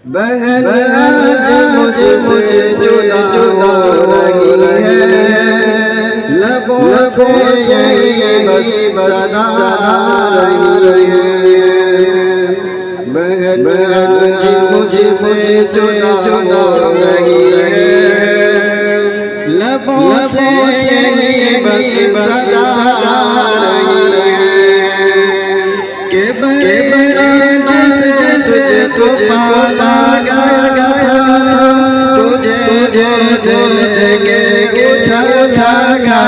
बहन आज मुझसे जुदा रही है, लबों से यही बस सदा रही है। बहन आज मुझसे जुदा रही है, लबों से यही बस सदा रही है। के बगैर जिस पाला गया तुझे दिल के छा गया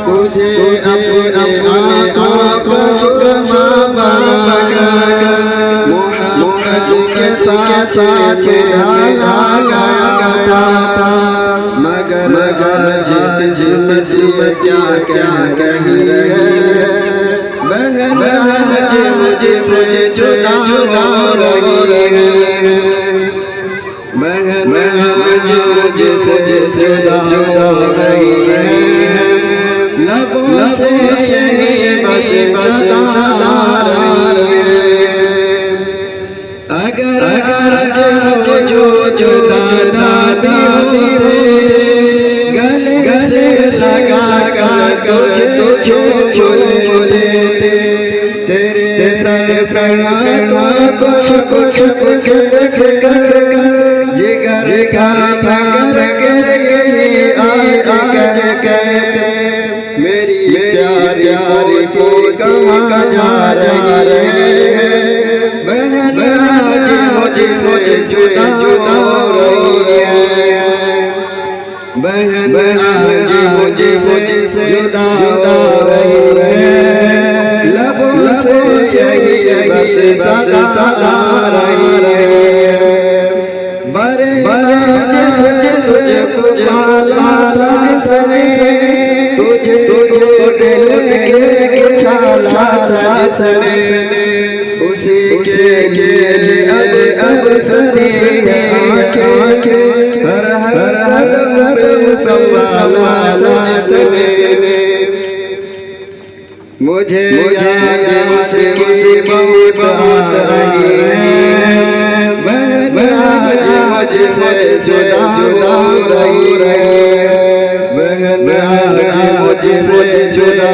तुझे अपनी आँखों सुरमा मोहब्बत के साथ ढाला गया मगर जिस्म क्या कह रही है। बहन आज मुझसे जुदा रही है, बहन आज मुझसे जुदा रही है, लबों से यही बस सदा रही है। अगर आज जुदा गले से लगा कुछ तुझे लेते तेरे सना कुछ जिगर के आज कहते मेरी प्यारी को कहाँ जा रही है। बहन आज मुझे जुदा रही है, बहन आज मुझसे जुदा रही है, लबों से यही बस सदा रही है। बरे जिस कुछ पाला जिसने तुझे दिल के छाला जिसने उसी के लिए अब सदी आँखें हर संभाला जिसने मुझे किसी की बात रही है। आज मुझसे जुदा रही है, बहन आज मुझसे जुदा